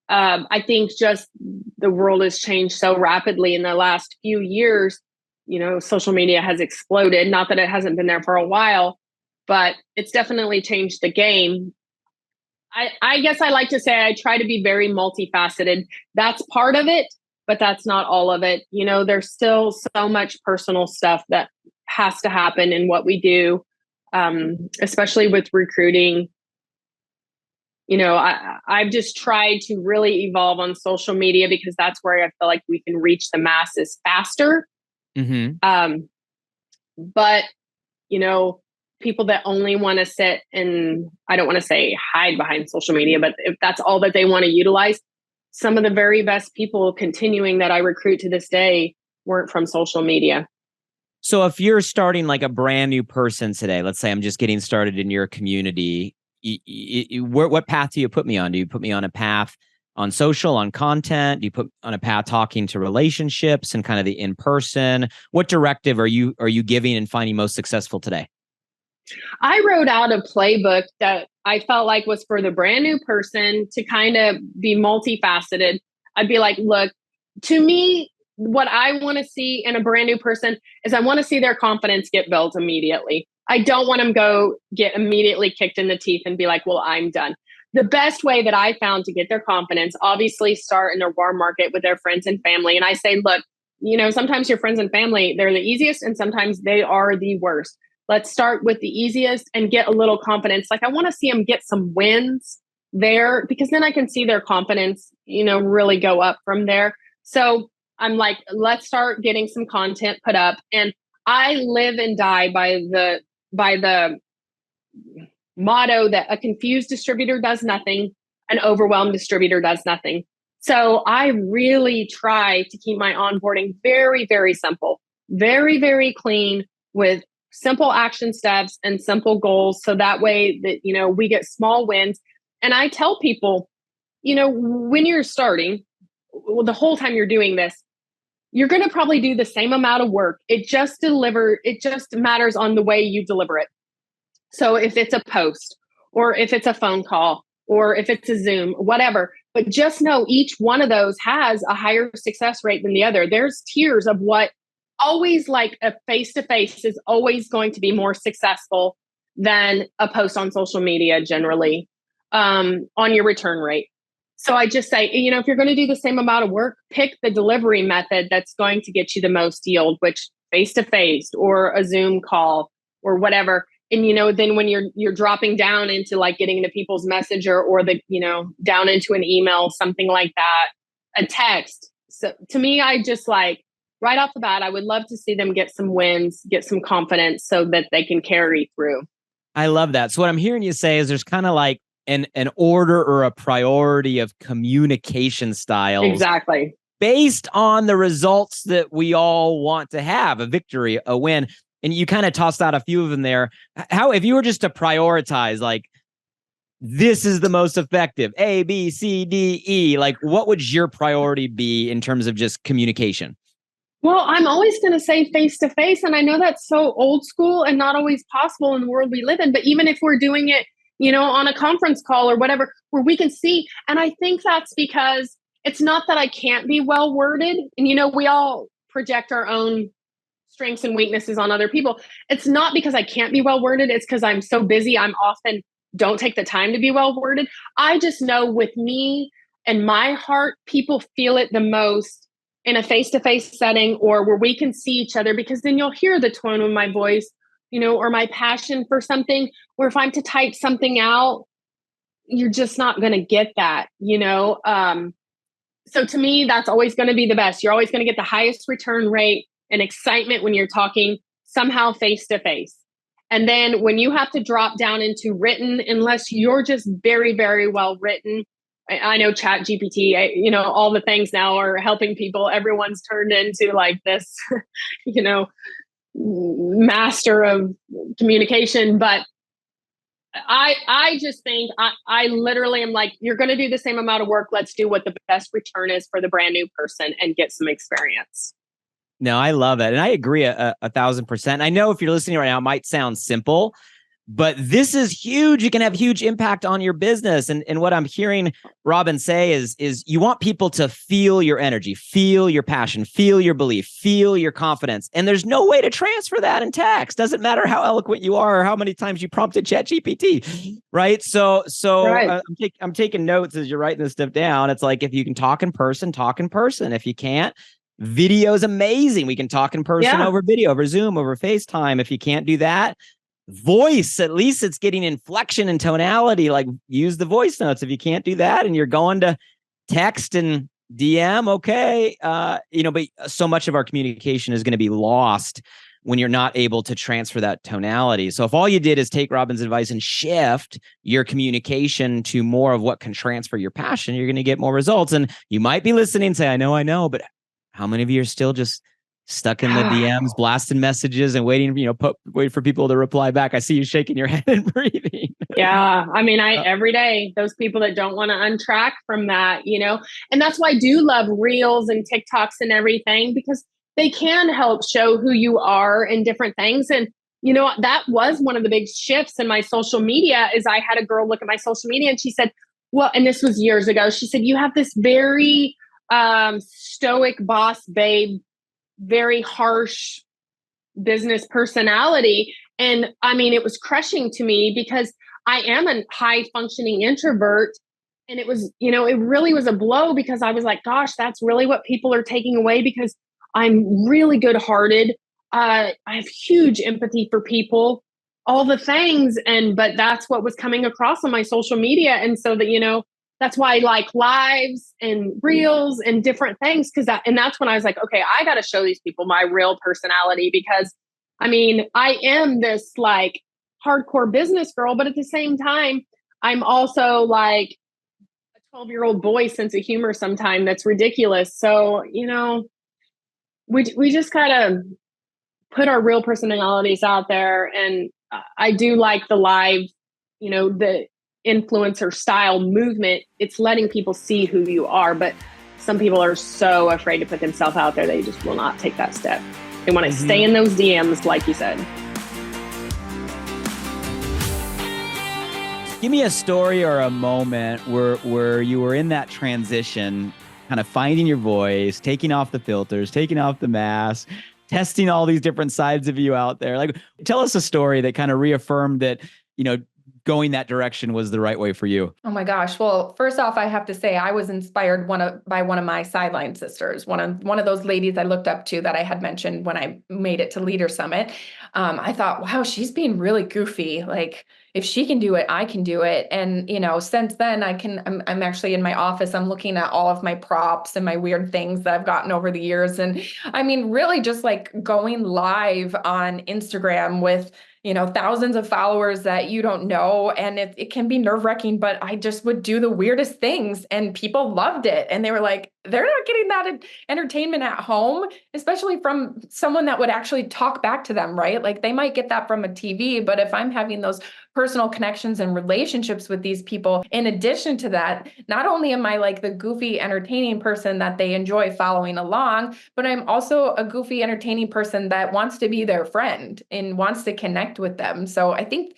I think just the world has changed so rapidly in the last few years. Social media has exploded. Not that it hasn't been there for a while, but it's definitely changed the game. I guess I like to say I try to be very multifaceted. That's part of it, but that's not all of it. There's still so much personal stuff that has to happen in what we do, especially with recruiting. I've just tried to really evolve on social media because that's where I feel like we can reach the masses faster. Mm-hmm. But, people that only want to sit and, I don't want to say hide behind social media, but if that's all that they want to utilize, some of the very best people continuing that I recruit to this day weren't from social media. So if you're starting like a brand new person today, let's say I'm just getting started in your community, what path do you put me on? Do you put me on a path on social, on content? Do you put on a path talking to relationships and kind of the in-person? What directive are you giving and finding most successful today? I wrote out a playbook that I felt like was for the brand new person to kind of be multifaceted. I'd be like, look, to me, what I want to see in a brand new person is I want to see their confidence get built immediately. I don't want them go get immediately kicked in the teeth and be like, well, I'm done. The best way that I found to get their confidence, obviously start in their warm market with their friends and family. And I say, look, sometimes your friends and family, they're the easiest and sometimes they are the worst. Let's start with the easiest and get a little confidence. Like, I want to see them get some wins there because then I can see their confidence, really go up from there. So I'm like, let's start getting some content put up. And I live and die by the motto that a confused distributor does nothing, an overwhelmed distributor does nothing. So I really try to keep my onboarding very, very simple, very, very clean, with simple action steps and simple goals. So that way that, we get small wins. And I tell people, when you're starting, the whole time you're doing this, you're going to probably do the same amount of work. It just matters on the way you deliver it. So if it's a post or if it's a phone call or if it's a Zoom, whatever, but just know each one of those has a higher success rate than the other. There's tiers of what always, like a face-to-face is always going to be more successful than a post on social media generally, on your return rate. So I just say, if you're going to do the same amount of work, pick the delivery method that's going to get you the most yield, which face-to-face or a Zoom call or whatever. And, then when you're dropping down into like getting into people's messenger or down into an email, something like that, a text. So to me, I just like, right off the bat, I would love to see them get some wins, get some confidence so that they can carry through. I love that. So what I'm hearing you say is there's kind of like an order or a priority of communication styles. Exactly. Based on the results that we all want to have, a victory, a win. And you kind of tossed out a few of them there. How, if you were just to prioritize, like, this is the most effective, A, B, C, D, E, like, what would your priority be in terms of just communication? Well, I'm always going to say face-to-face. And I know that's so old school and not always possible in the world we live in. But even if we're doing it, on a conference call or whatever, where we can see. And I think that's because it's not that I can't be well worded. And, we all project our own strengths and weaknesses on other people. It's not because I can't be well worded. It's because I'm so busy. I'm often don't take the time to be well worded. I just know with me and my heart, people feel it the most in a face-to-face setting or where we can see each other, because then you'll hear the tone of my voice, or my passion for something, where if I'm to type something out, you're just not going to get that. So to me, that's always going to be the best. You're always going to get the highest return rate and excitement when you're talking somehow face to face. And then when you have to drop down into written, unless you're just very, very well written, I know Chat GPT, all the things now are helping people. Everyone's turned into like this, master of communication. But I just think I literally am like, you're going to do the same amount of work. Let's do what the best return is for the brand new person and get some experience. No, I love it. And I agree 1,000%. I know if you're listening right now, it might sound simple, but this is huge. You can have huge impact on your business. And what I'm hearing Robin say is you want people to feel your energy, feel your passion, feel your belief, feel your confidence. And there's no way to transfer that in text. Doesn't matter how eloquent you are or how many times you prompted ChatGPT, right? So Right. I'm taking notes as you're writing this stuff down. It's like, if you can talk in person, talk in person. If you can't, video is amazing. We can talk in person over video, over Zoom, over FaceTime. If you can't do that, voice, at least it's getting inflection and tonality. Like, use the voice notes. If you can't do that and you're going to text and DM, okay. But so much of our communication is going to be lost when you're not able to transfer that tonality. So if all you did is take Robin's advice and shift your communication to more of what can transfer your passion, you're going to get more results. And you might be listening and say, I know, but how many of you are still just stuck in the DMs, blasting messages and waiting, wait for people to reply back? I see you shaking your head and breathing. Yeah. I mean, every day, those people that don't want to untrack from that, and that's why I do love reels and TikToks and everything, because they can help show who you are in different things. And, that was one of the big shifts in my social media. Is I had a girl look at my social media and she said, well, and this was years ago, she said, you have this very stoic boss babe, very harsh business personality. And I mean, it was crushing to me because I am a high functioning introvert. And it was, it really was a blow, because I was like, gosh, that's really what people are taking away, because I'm really good hearted. I have huge empathy for people, all the things. But that's what was coming across on my social media. And so that, that's why I like lives and reels and different things. And that's when I was like, okay, I got to show these people my real personality, because I mean, I am this like hardcore business girl, but at the same time, I'm also like a 12-year-old boy sense of humor sometimes that's ridiculous. So, we just gotta put our real personalities out there. And I do like the live, the influencer style movement. It's letting people see who you are, but some people are so afraid to put themselves out there, they just will not take that step. They want to stay in those DMs, like you said. Give me a story or a moment where you were in that transition, kind of finding your voice, taking off the filters, taking off the mask, testing all these different sides of you out there. Like, tell us a story that kind of reaffirmed that, going that direction was the right way for you. Oh my gosh. Well, first off, I have to say I was inspired by one of my sideline sisters, one of those ladies I looked up to that I had mentioned when I made it to Leader Summit. I thought, wow, she's being really goofy. Like, if she can do it, I can do it. And, since then I'm actually in my office, I'm looking at all of my props and my weird things that I've gotten over the years. And I mean, really just like going live on Instagram with, thousands of followers that you don't know. And it can be nerve-wracking, but I just would do the weirdest things and people loved it. And they were like, they're not getting that entertainment at home, especially from someone that would actually talk back to them, right? Like, they might get that from a TV, but if I'm having those personal connections and relationships with these people, in addition to that, not only am I like the goofy, entertaining person that they enjoy following along, but I'm also a goofy, entertaining person that wants to be their friend and wants to connect with them. So I think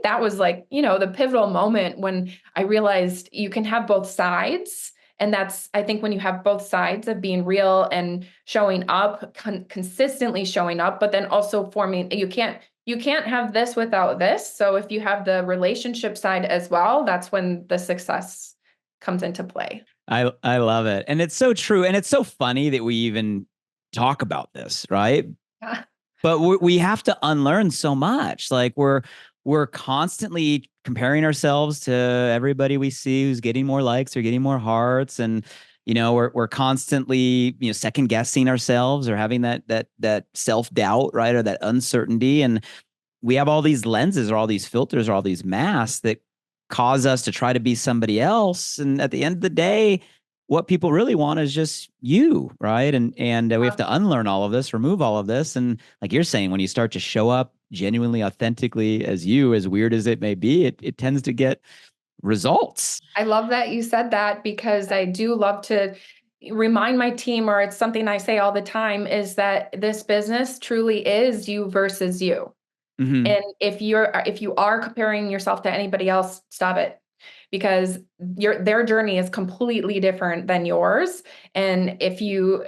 that was like, the pivotal moment when I realized you can have both sides. And that's, I think, when you have both sides of being real and showing up, consistently showing up, but then also you can't you can't have this without this. So if you have the relationship side as well, that's when the success comes into play. I love it. And it's so true. And it's so funny that we even talk about this, right? Yeah. But we have to unlearn so much. Like we're constantly comparing ourselves to everybody we see who's getting more likes or getting more hearts, and we're constantly second guessing ourselves or having that self doubt, right, or that uncertainty, and we have all these lenses or all these filters or all these masks that cause us to try to be somebody else. And at the end of the day, what people really want is just you, right? And we have to unlearn all of this, remove all of this. And like you're saying, when you start to show up genuinely, authentically as you, as weird as it may be, it tends to get results. I love that you said that, because I do love to remind my team, or it's something I say all the time, is that this business truly is you versus you. Mm-hmm. And if you are comparing yourself to anybody else, stop it, because their journey is completely different than yours. And if you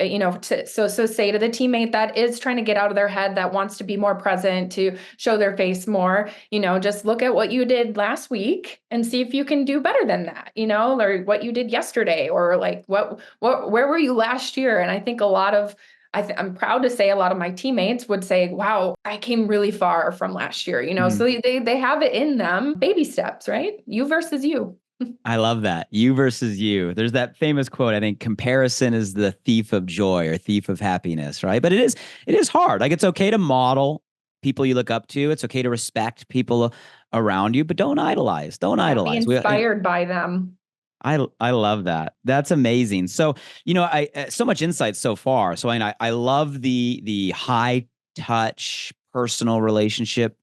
so say to the teammate that is trying to get out of their head, that wants to be more present, to show their face more, just look at what you did last week and see if you can do better than that, or what you did yesterday, or like where were you last year? And I think a lot of I'm proud to say a lot of my teammates would say, wow, I came really far from last year, so they have it in them. Baby steps, right? You versus you. I love that. You versus you. There's that famous quote. I think comparison is the thief of joy or thief of happiness, right? But it is hard. Like, it's okay to model people you look up to. It's okay to respect people around you, but don't idolize. Don't idolize. Be inspired by them. I love that. That's amazing. So, I so much insight so far. So I love the high touch personal relationship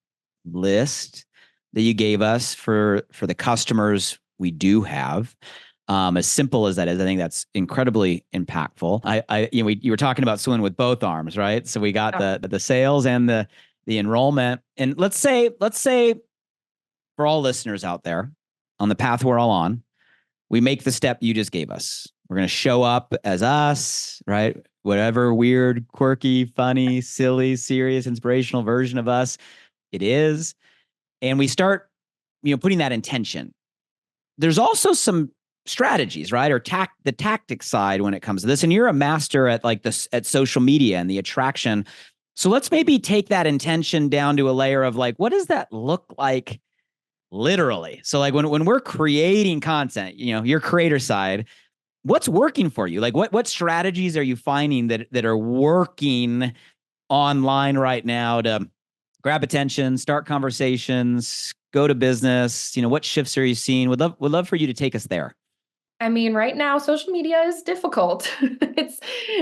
list that you gave us for the customers we do have. As simple as that is, I think that's incredibly impactful. You were talking about swimming with both arms, right? So we got the sales and the enrollment. And let's say for all listeners out there on the path we're all on, we make the step you just gave us. We're going to show up as us, right? Whatever weird, quirky, funny, silly, serious, inspirational version of us it is. And we start, putting that intention. There's also some strategies, right? Or the tactic side when it comes to this. And you're a master at at social media and the attraction. So let's maybe take that intention down to a layer of like, what does that look like? Literally. So like when we're creating content, your creator side, what's working for you? Like what strategies are you finding that are working online right now to grab attention, start conversations, go to business? What shifts are you seeing? Would love for you to take us there. I mean, right now, social media is difficult.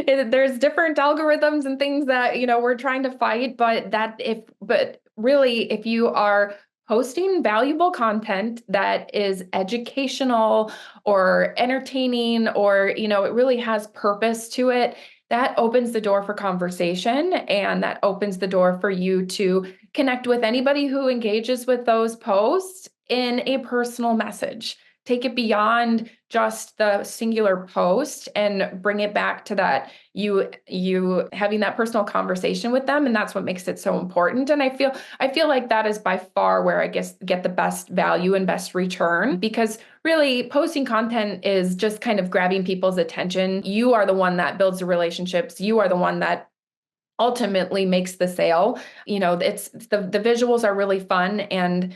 There's different algorithms and things that, we're trying to fight, but really, if you are posting valuable content that is educational or entertaining, or, it really has purpose to it, that opens the door for conversation, and that opens the door for you to connect with anybody who engages with those posts in a personal message. Take it beyond just the singular post and bring it back to that you having that personal conversation with them. And that's what makes it so important. And I feel like that is by far where I guess get the best value and best return, because really posting content is just kind of grabbing people's attention. You are the one that builds the relationships. You are the one that ultimately makes the sale. It's the visuals are really fun, and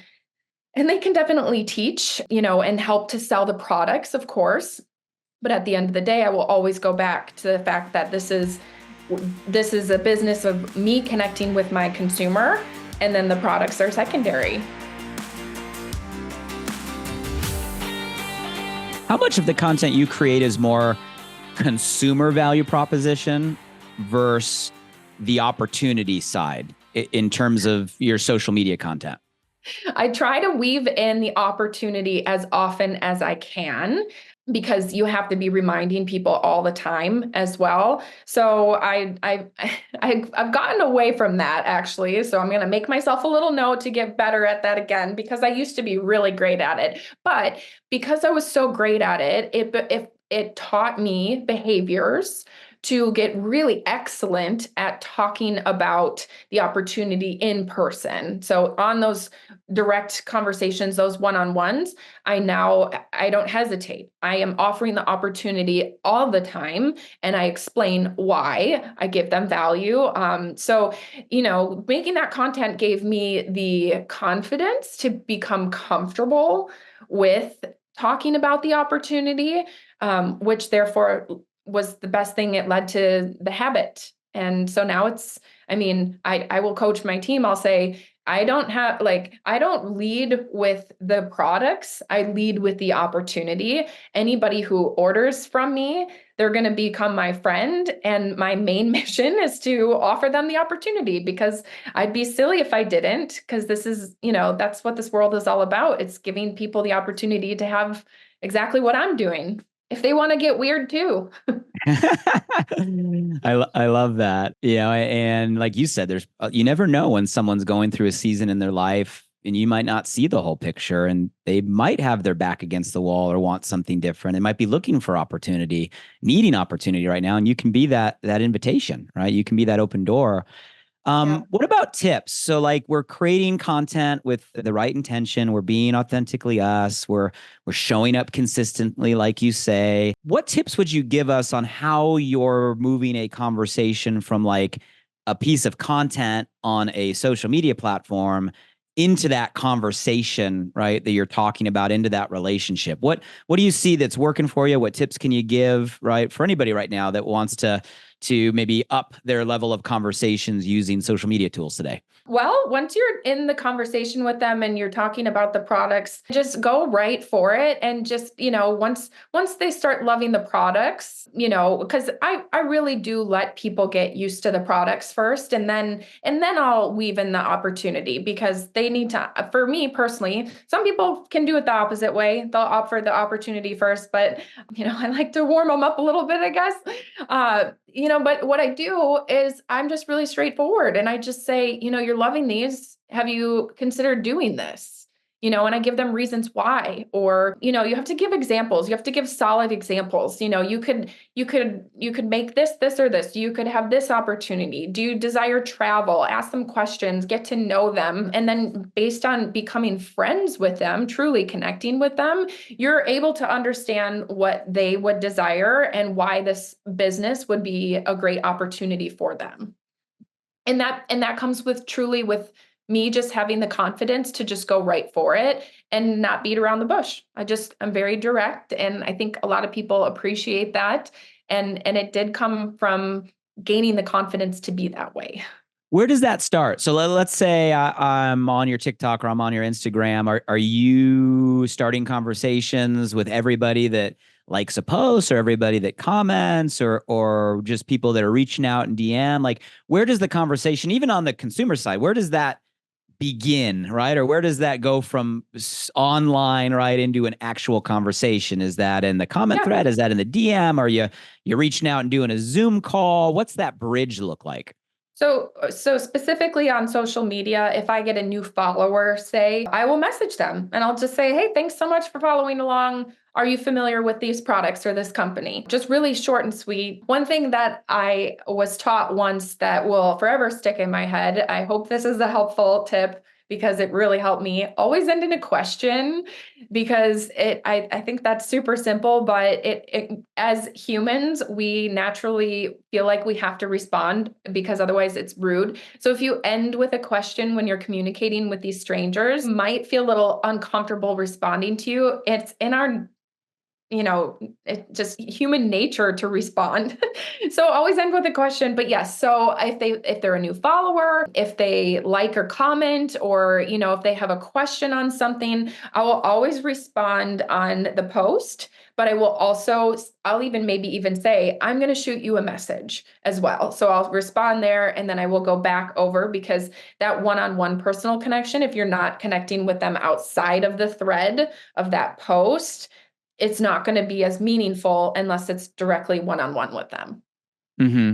they can definitely teach, and help to sell the products, of course. But at the end of the day, I will always go back to the fact that this is a business of me connecting with my consumer, and then the products are secondary. How much of the content you create is more consumer value proposition versus the opportunity side in terms of your social media content? I try to weave in the opportunity as often as I can, because you have to be reminding people all the time as well. So I've gotten away from that, actually. So I'm going to make myself a little note to get better at that again, because I used to be really great at it. But because I was so great at it, it taught me behaviors to get really excellent at talking about the opportunity in person. So on those direct conversations, those one-on-ones, I don't hesitate. I am offering the opportunity all the time, and I explain why. I give them value. So, making that content gave me the confidence to become comfortable with talking about the opportunity, which therefore was the best thing. It led to the habit. And so now I will coach my team. I'll say, I don't lead with the products. I lead with the opportunity. Anybody who orders from me, they're going to become my friend. And my main mission is to offer them the opportunity, because I'd be silly if I didn't, because this is, that's what this world is all about. It's giving people the opportunity to have exactly what I'm doing, if they want to get weird too. I love that. And like you said, you never know when someone's going through a season in their life, and you might not see the whole picture, and they might have their back against the wall or want something different. They might be looking for opportunity, needing opportunity right now. And you can be that invitation, right? You can be that open door. What about tips? So like, we're creating content with the right intention. We're being authentically us. We're showing up consistently, like you say. What tips would you give us on how you're moving a conversation from like a piece of content on a social media platform into that conversation, right, that you're talking about, into that relationship? What do you see that's working for you? What tips can you give, right, for anybody right now that wants to maybe up their level of conversations using social media tools today? Well, once you're in the conversation with them and you're talking about the products, just go right for it. And just, once they start loving the products, because I really do let people get used to the products first, and then I'll weave in the opportunity, because they need to, for me personally, some people can do it the opposite way. They'll offer the opportunity first, but, I like to warm them up a little bit, I guess. But what I do is I'm just really straightforward, and I just say, you're loving these. Have you considered doing this? And I give them reasons why. Or, you have to give examples. You have to give solid examples. You could make this, or this. You could have this opportunity. Do you desire travel? Ask them questions, get to know them. And then based on becoming friends with them, truly connecting with them, you're able to understand what they would desire and why this business would be a great opportunity for them. And that comes with me just having the confidence to just go right for it and not beat around the bush. I'm very direct, and I think a lot of people appreciate that. And it did come from gaining the confidence to be that way. Where does that start? So let's say I'm on your TikTok or I'm on your Instagram. Are you starting conversations with everybody that likes a post, or everybody that comments, or just people that are reaching out in DM? Like, where does the conversation, even on the consumer side, where does that begin, right? Or where does that go from online right into an actual conversation? Is that in the comment thread? Is that in the DM? Are you reaching out and doing a Zoom call? What's that bridge look like? So specifically on social media, if I get a new follower, say, I will message them and I'll just say, hey, thanks so much for following along. Are you familiar with these products or this company? Just really short and sweet. One thing that I was taught once that will forever stick in my head, I hope this is a helpful tip, because it really helped me, always end in a question, because I think that's super simple, but it as humans, we naturally feel like we have to respond, because otherwise it's rude. So if you end with a question when you're communicating with these strangers, might feel a little uncomfortable responding to you. It's in our it's just human nature to respond. So always end with a question. But yes, so if they're a new follower, if they like or comment, or, if they have a question on something, I will always respond on the post, but I'll even say, I'm going to shoot you a message as well. So I'll respond there, and then I will go back over, because that one-on-one personal connection, if you're not connecting with them outside of the thread of that post, it's not going to be as meaningful unless it's directly one-on-one with them. Mm-hmm.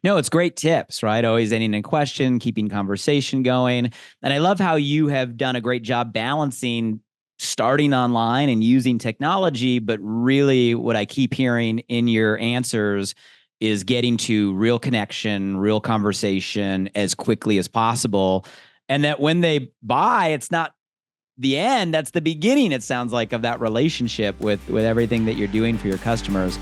No, it's great tips, right? Always ending a question, keeping conversation going. And I love how you have done a great job balancing starting online and using technology, but really what I keep hearing in your answers is getting to real connection, real conversation as quickly as possible. And that when they buy, it's not the end, that's the beginning, it sounds like, of that relationship with everything that you're doing for your customers.